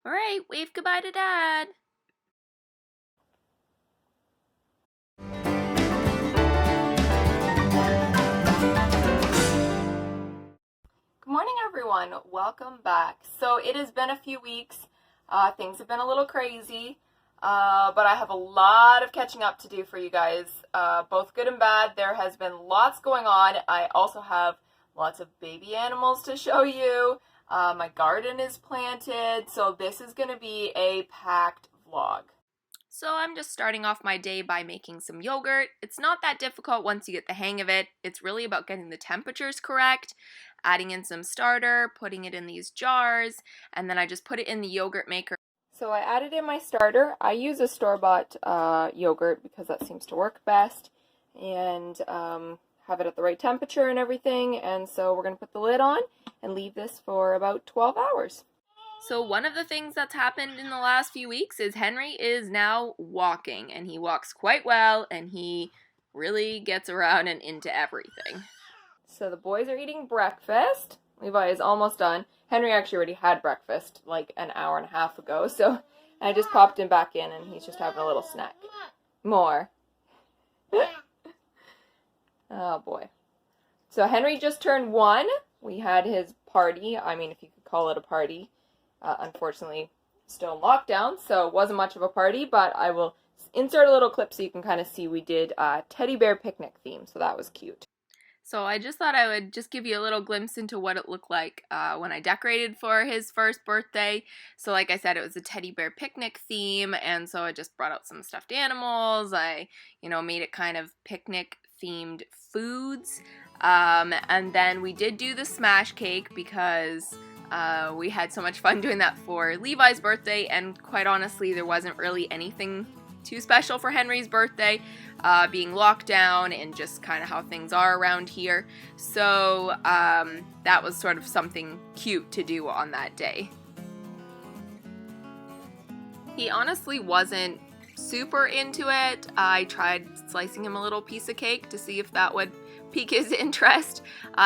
All right, wave goodbye to Dad. Good morning, everyone. Welcome back. So it has been a few weeks. Things have been a little crazy, but I have a lot of catching up to do for you guys, both good and bad. There has been lots going on. I also have lots of baby animals to show you. My garden is planted, so this is going to be a packed vlog. So I'm just starting off my day by making some yogurt. It's not that difficult once you get the hang of it. It's really about getting the temperatures correct, adding in some starter, putting it in these jars, and then I just put it in the yogurt maker. So I added in my starter. I use a store-bought yogurt because that seems to work best, and have it at the right temperature and everything. And so we're going to put the lid on and leave this for about 12 hours. So one of the things that's happened in the last few weeks is Henry is now walking, and he walks quite well, and he really gets around and into everything. So the boys are eating breakfast. Levi is almost done. Henry actually already had breakfast like an hour and a half ago, so I just popped him back in, and he's just having a little snack. More. Oh boy. So Henry just turned 1. We had his party. I mean, if you could call it a party. Unfortunately, still in lockdown, so it wasn't much of a party, but I will insert a little clip so you can kind of see we did a teddy bear picnic theme, so that was cute. So I just thought I would just give you a little glimpse into what it looked like when I decorated for his first birthday. So like I said, it was a teddy bear picnic theme, and so I just brought out some stuffed animals. I, made it kind of picnic themed foods. And then we did do the smash cake because we had so much fun doing that for Levi's birthday, and quite honestly, there wasn't really anything too special for Henry's birthday, being locked down and just kind of how things are around here. So that was sort of something cute to do on that day. He honestly wasn't super into it. I tried slicing him a little piece of cake to see if that would pique his interest.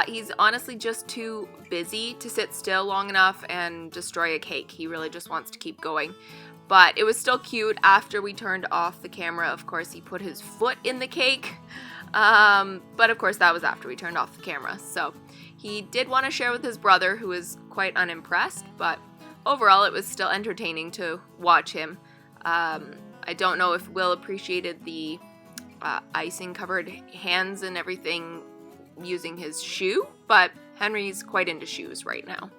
He's honestly just too busy to sit still long enough and destroy a cake. He really just wants to keep going. But it was still cute. After we turned off the camera, of course, he put his foot in the cake. But of course, that was after we turned off the camera. So he did want to share with his brother, who was quite unimpressed. But overall, it was still entertaining to watch him. I don't know if Will appreciated the icing covered hands and everything using his shoe, but Henry's quite into shoes right now.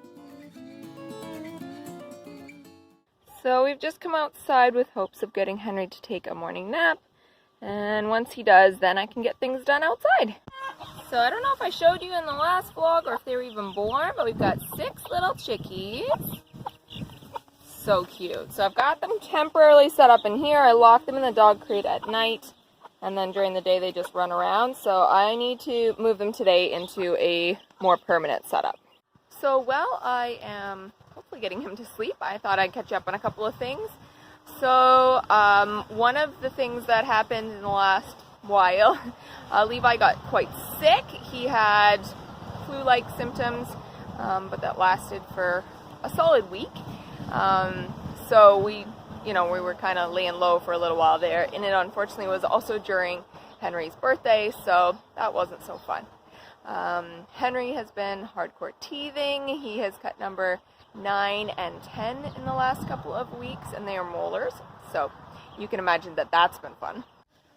So we've just come outside with hopes of getting Henry to take a morning nap, and once he does, then I can get things done outside. So I don't know if I showed you in the last vlog or if they were even born, but we've got 6 little chickies. So cute. So I've got them temporarily set up in here. I lock them in the dog crate at night, and then during the day they just run around. So I need to move them today into a more permanent setup. So while I am hopefully getting him to sleep, I thought I'd catch up on a couple of things. So one of the things that happened in the last while, Levi got quite sick. He had flu-like symptoms, but that lasted for a solid week. So we were kind of laying low for a little while there, and it unfortunately was also during Henry's birthday, so that wasn't so fun. Henry has been hardcore teething. He has cut number 9 and 10 in the last couple of weeks, and they are molars, so you can imagine that that's been fun.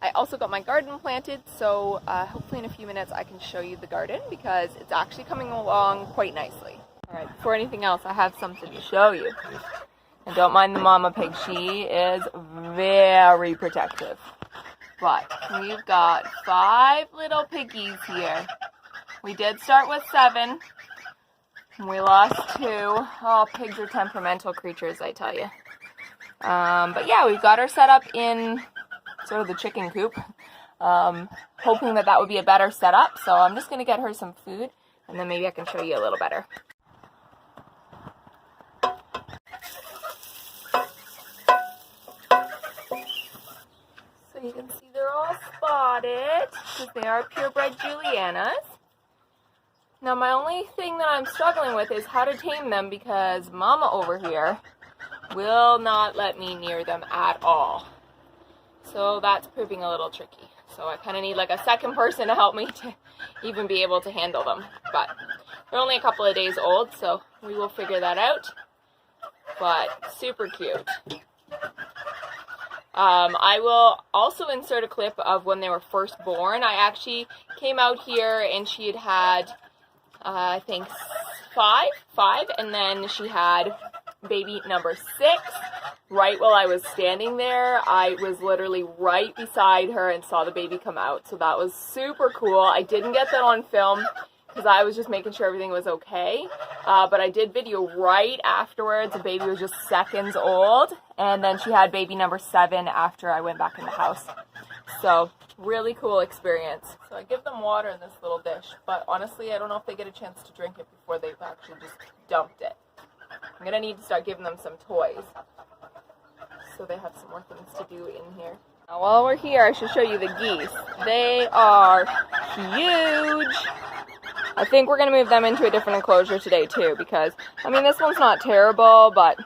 I also got my garden planted, so hopefully in a few minutes I can show you the garden because it's actually coming along quite nicely. Alright, before anything else, I have something to show you. And don't mind the mama pig, she is very protective. But we've got 5 little piggies here. We did start with 7. We lost 2. Oh, pigs are temperamental creatures, I tell you. But yeah, we've got her set up in sort of the chicken coop. Hoping that would be a better setup. So I'm just going to get her some food, and then maybe I can show you a little better. So you can see they're all spotted because they are purebred Julianas. Now my only thing that I'm struggling with is how to tame them because Mama over here will not let me near them at all. So that's proving a little tricky. So I kind of need like a second person to help me to even be able to handle them. But they're only a couple of days old, so we will figure that out. But super cute. I will also insert a clip of when they were first born. I actually came out here and she had I think five, and then she had baby number 6. Right while I was standing there, I was literally right beside her and saw the baby come out. So that was super cool. I didn't get that on film because I was just making sure everything was okay. But I did video right afterwards. The baby was just seconds old. And then she had baby number 7 after I went back in the house. So really cool experience. So I give them water in this little dish. But honestly, I don't know if they get a chance to drink it before they've actually just dumped it. I'm going to need to start giving them some toys, so they have some more things to do in here. Now, while we're here, I should show you the geese. They are huge. I think we're going to move them into a different enclosure today too, because, I mean, this one's not terrible, but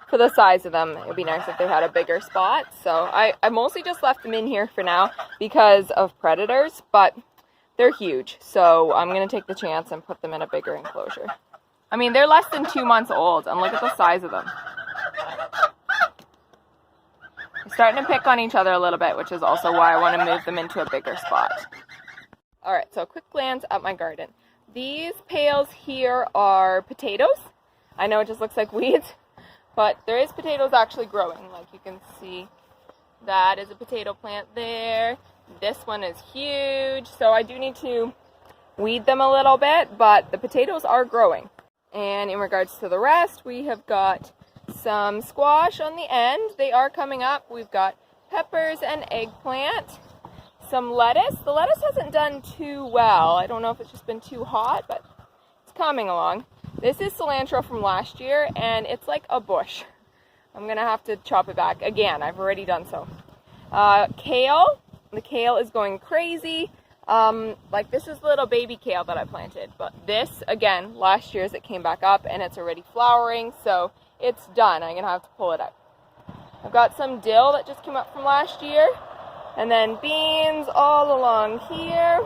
for the size of them, it would be nice if they had a bigger spot. So I mostly just left them in here for now because of predators, but they're huge. So I'm going to take the chance and put them in a bigger enclosure. I mean, they're less than 2 months old, and look at the size of them. They're starting to pick on each other a little bit, which is also why I want to move them into a bigger spot. Alright, so a quick glance at my garden. These pails here are potatoes. I know it just looks like weeds, but there is potatoes actually growing. Like you can see, that is a potato plant there. This one is huge, so I do need to weed them a little bit, but the potatoes are growing. And in regards to the rest, we have got some squash on the end. They are coming up. We've got peppers and eggplant. Some lettuce. The lettuce hasn't done too well. I don't know if it's just been too hot, but it's coming along. This is cilantro from last year, and it's like a bush. I'm going to have to chop it back. Again, I've already done so. Kale. The kale is going crazy. Like this is little baby kale that I planted, but this, again, last year's it came back up and it's already flowering, so it's done. I'm going to have to pull it out. I've got some dill that just came up from last year, and then beans all along here.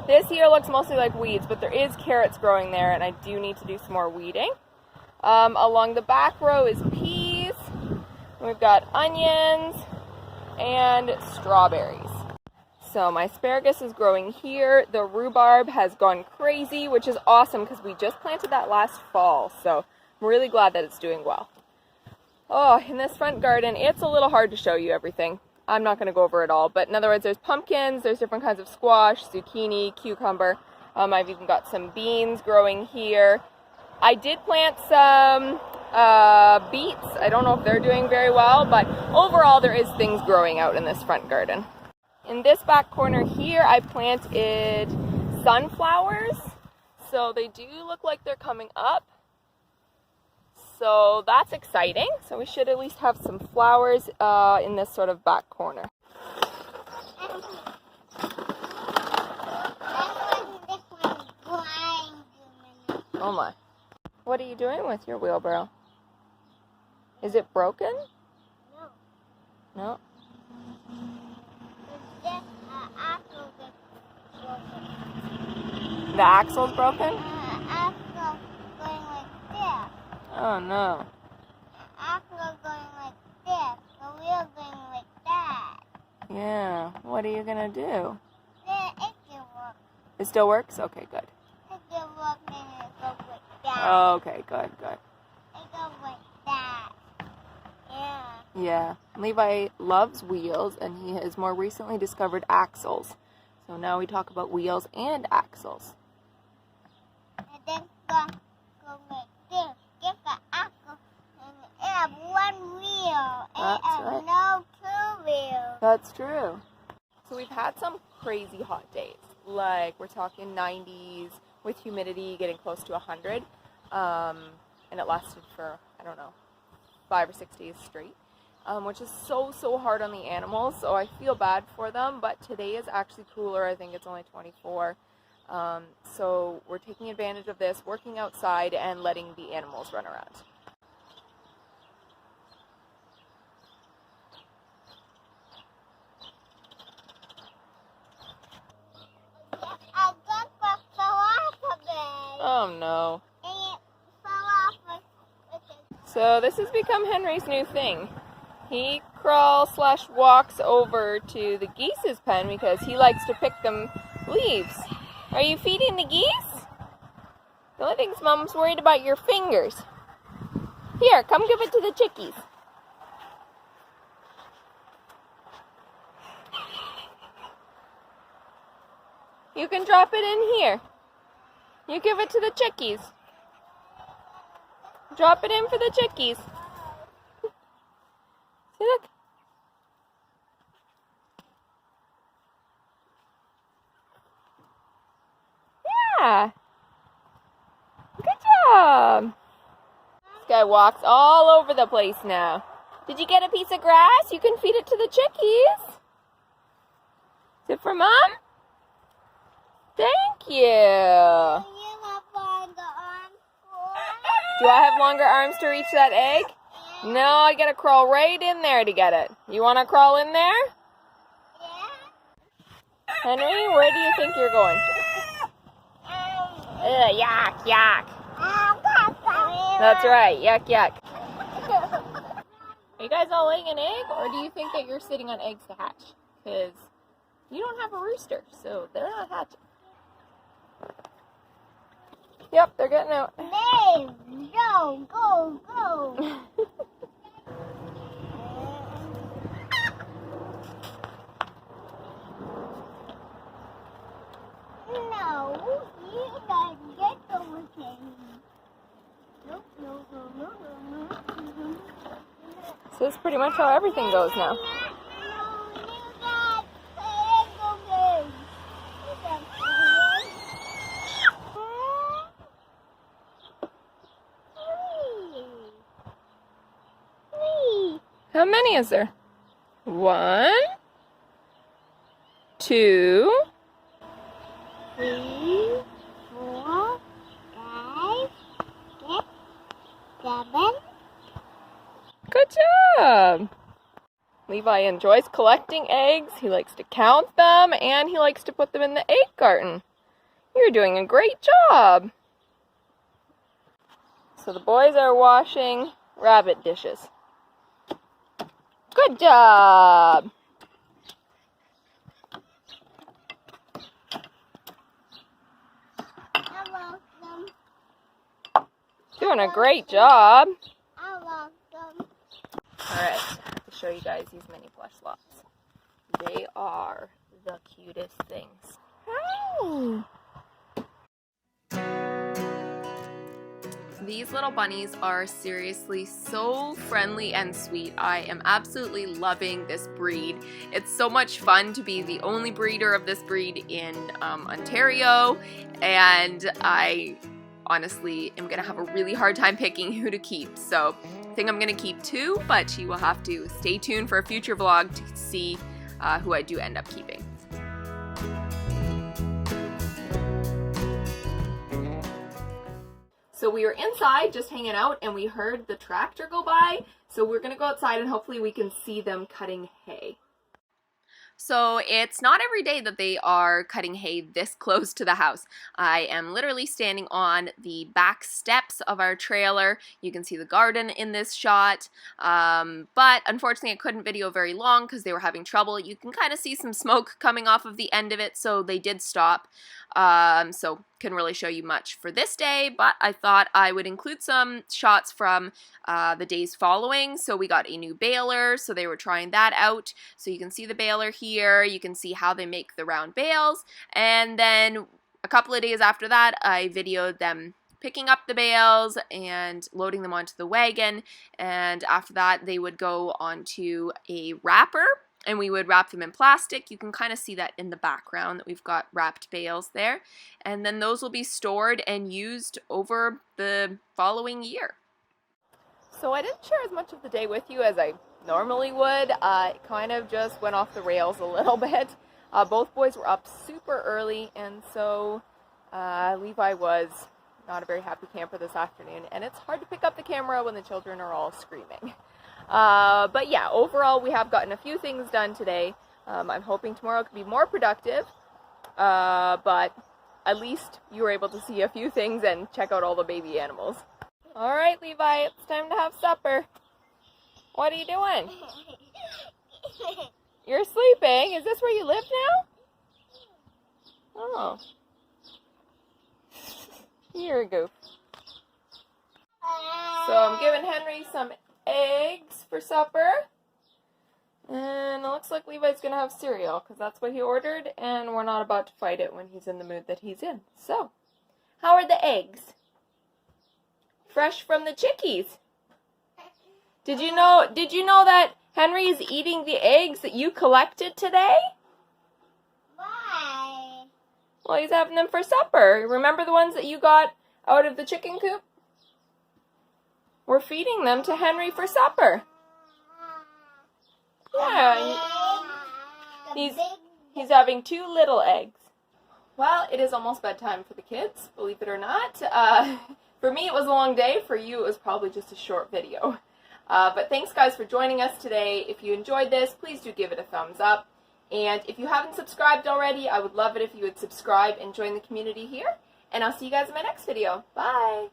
This here looks mostly like weeds, but there is carrots growing there, and I do need to do some more weeding. Along the back row is peas. We've got onions and strawberries. So my asparagus is growing here. The rhubarb has gone crazy, which is awesome because we just planted that last fall. So I'm really glad that it's doing well. Oh, in this front garden, it's a little hard to show you everything. I'm not going to go over it all. But in other words, there's pumpkins, there's different kinds of squash, zucchini, cucumber. I've even got some beans growing here. I did plant some beets. I don't know if they're doing very well, but overall there is things growing out in this front garden. In this back corner here, I planted sunflowers, so they do look like they're coming up. So that's exciting. So we should at least have some flowers in this sort of back corner. Oh my. What are you doing with your wheelbarrow? Is it broken? No. No? The axle's broken? The axle's going like this. Oh no. The axle's going like this. The wheel's going like that. Yeah. What are you gonna do? Then it can work. It still works? Okay, good. It can work and it goes like that. Okay, good. It goes like that. Yeah. Yeah. Levi loves wheels, and he has more recently discovered axles. So now we talk about wheels and axles. And then go like this. Get the axle and it have one wheel. And That's it right. no 2 wheels. That's true. So we've had some crazy hot days. Like we're talking 90s with humidity getting close to 100. And it lasted for, I don't know, 5 or 6 days straight. Which is so hard on the animals, so I feel bad for them, but today is actually cooler. I think it's only 24, so we're taking advantage of this, working outside and letting the animals run around. Oh no. And it fell off with it. So this has become Henry's new thing. He crawls/walks over to the geese's pen because he likes to pick them leaves. Are you feeding the geese? The only thing Mom's worried about your fingers. Here, come give it to the chickies. You can drop it in here. You give it to the chickies. Drop it in for the chickies. See, look. Yeah. Good job. This guy walks all over the place now. Did you get a piece of grass? You can feed it to the chickies. Is it for Mom? Thank you. Do I have longer arms to reach that egg? No, I gotta crawl right in there to get it. You wanna crawl in there? Yeah. Henry, where do you think you're going? Yuck, yuck. That's right, yuck, yuck. Are you guys all laying an egg, or do you think that you're sitting on eggs to hatch? Because you don't have a rooster, so they're not hatching. Yep, they're getting out. Babe, go, go, go. No, you gotta get those things. Nope, no, no, no, no, no. So this is pretty much how everything goes now. How many is there? 1, 2, 3, 4, 5, 6, 7. Good job! Levi enjoys collecting eggs, he likes to count them, and he likes to put them in the egg carton. You're doing a great job! So the boys are washing rabbit dishes. Good job! I love them. Doing a great job! I love them. Alright, to show you guys these mini plush sloths. They are the cutest things. Hi! These little bunnies are seriously so friendly and sweet. I am absolutely loving this breed. It's so much fun to be the only breeder of this breed in Ontario, and I honestly am gonna have a really hard time picking who to keep. So I think I'm gonna keep 2, but you will have to stay tuned for a future vlog to see who I do end up keeping. So we were inside just hanging out and we heard the tractor go by. So we're gonna go outside and hopefully we can see them cutting hay. So it's not every day that they are cutting hay this close to the house. I am literally standing on the back steps of our trailer. You can see the garden in this shot, but unfortunately I couldn't video very long because they were having trouble. You can kind of see some smoke coming off of the end of it, so they did stop. So couldn't really show you much for this day, but I thought I would include some shots from the days following. So we got a new baler, so they were trying that out. So you can see the baler here, you can see how they make the round bales, and then a couple of days after that I videoed them picking up the bales and loading them onto the wagon, and after that they would go onto a wrapper and we would wrap them in plastic. You can kind of see that in the background that we've got wrapped bales there, and then those will be stored and used over the following year. So I didn't share as much of the day with you as I normally would. It kind of just went off the rails a little bit. Both boys were up super early, and so Levi was not a very happy camper this afternoon, and it's hard to pick up the camera when the children are all screaming. But yeah, overall we have gotten a few things done today. I'm hoping tomorrow could be more productive, but at least you were able to see a few things and check out all the baby animals. All right, Levi, it's time to have supper. What are you doing? You're sleeping? Is this where you live now? Oh. You're a goof. So I'm giving Henry some eggs for supper. And it looks like Levi's going to have cereal because that's what he ordered. And we're not about to fight it when he's in the mood that he's in. So, how are the eggs? Fresh from the chickies. Did you know that Henry is eating the eggs that you collected today? Why? Well, he's having them for supper. Remember the ones that you got out of the chicken coop? We're feeding them to Henry for supper. Yeah, he's having 2 little eggs. Well, it is almost bedtime for the kids, believe it or not. For me, it was a long day. For you, it was probably just a short video. But thanks, guys, for joining us today. If you enjoyed this, please do give it a thumbs up. And if you haven't subscribed already, I would love it if you would subscribe and join the community here. And I'll see you guys in my next video. Bye!